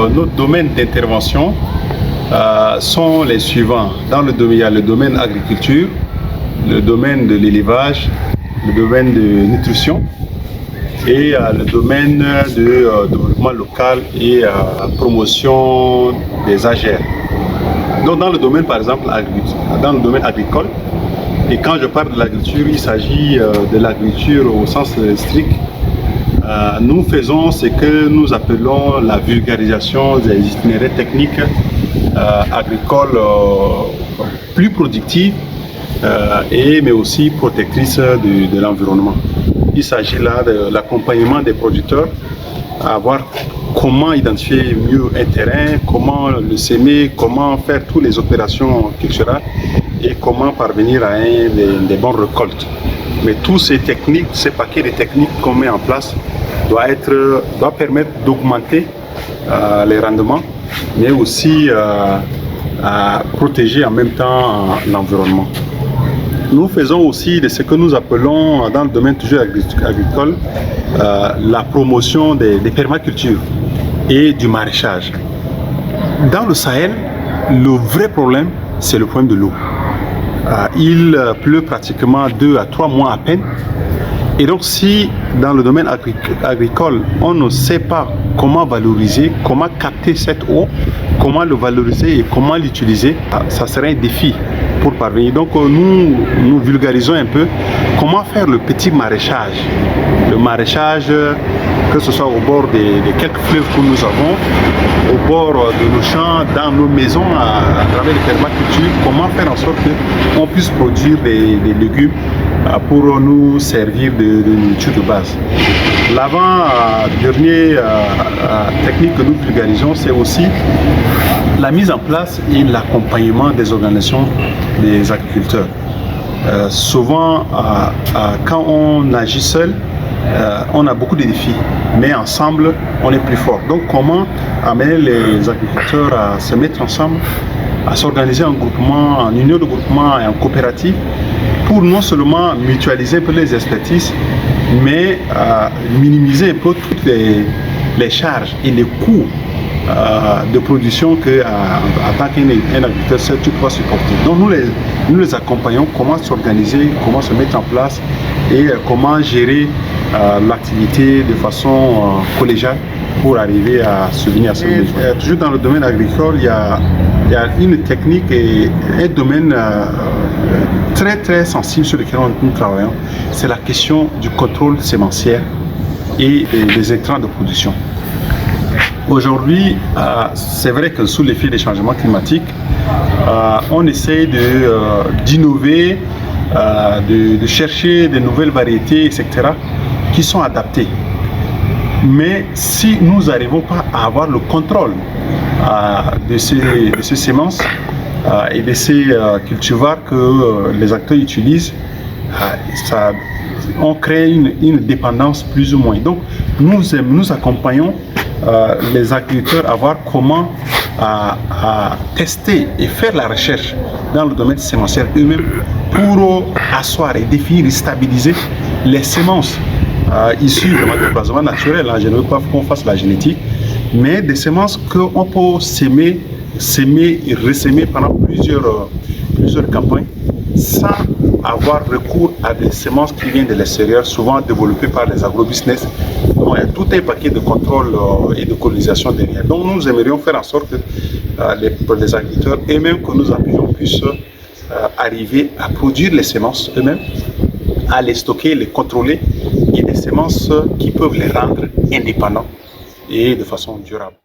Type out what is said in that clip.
Nos domaines d'intervention sont les suivants. Il y a le domaine agriculture, le domaine de l'élevage, le domaine de nutrition et le domaine de développement local et promotion des AGR. Donc dans le domaine par exemple dans le domaine agricole, et quand je parle de l'agriculture, il s'agit de l'agriculture au sens strict. Nous faisons ce que nous appelons la vulgarisation des itinéraires techniques agricoles plus productives mais aussi protectrices de l'environnement. Il s'agit là de l'accompagnement des producteurs à voir comment identifier mieux un terrain, comment le semer, comment faire toutes les opérations culturelles et comment parvenir à des bonnes récoltes. Mais tous ces techniques, ces paquets de techniques qu'on met en place doit permettre d'augmenter les rendements, mais aussi protéger en même temps l'environnement. Nous faisons aussi de ce que nous appelons dans le domaine toujours agricole la promotion des permacultures et du maraîchage. Dans le Sahel, le vrai problème, c'est le problème de l'eau. Il pleut pratiquement 2 à 3 mois à peine. Et donc si dans le domaine agricole, on ne sait pas comment valoriser, comment capter cette eau, comment le valoriser et comment l'utiliser, ça serait un défi pour parvenir. Donc nous vulgarisons un peu comment faire le petit maraîchage. Le maraîchage, que ce soit au bord des quelques fleuves que nous avons, au bord de nos champs, dans nos maisons, à travers les permacultures, comment faire en sorte qu'on puisse produire des légumes pour nous servir de nourriture de base. L'avant-dernière technique que nous vulgarisons, c'est aussi la mise en place et l'accompagnement des organisations des agriculteurs. Souvent, quand on agit seul, on a beaucoup de défis, mais ensemble, on est plus fort. Donc, comment amener les agriculteurs à se mettre ensemble, à s'organiser en groupement, en union de groupement et en coopérative, pour non seulement mutualiser un peu les expertises, mais minimiser un peu toutes les charges et les coûts de production en tant qu'un agriculteur seul tu peux supporter. Donc nous les accompagnons comment s'organiser, comment se mettre en place et comment gérer l'activité de façon collégiale pour arriver à subvenir à ce besoin. Toujours dans le domaine agricole, il y a une technique et un domaine très très sensible sur lequel nous travaillons, c'est la question du contrôle sémencier et des intrants de production. Aujourd'hui, c'est vrai que sous l'effet des changements climatiques, on essaie d'innover, de chercher de nouvelles variétés, etc., qui sont adaptées. Mais si nous n'arrivons pas à avoir le contrôle de ces semences et de ces cultivars que les acteurs utilisent, on crée une dépendance plus ou moins. Donc nous accompagnons les agriculteurs à voir comment à tester et faire la recherche dans le domaine sémenciel eux-mêmes pour asseoir et définir et stabiliser les semences issues de déplacement naturel. Je ne veux pas qu'on fasse la génétique, mais des semences qu'on peut semer et ressemer pendant plusieurs campagnes sans avoir recours à des semences qui viennent de l'extérieur, souvent développées par les agrobusiness. Donc il y a tout un paquet de contrôle et de colonisation derrière. Donc nous aimerions faire en sorte que les agriculteurs et même que nos appuyons puissent arriver à produire les semences eux-mêmes, à les stocker, les contrôler, et des semences qui peuvent les rendre indépendants et de façon durable.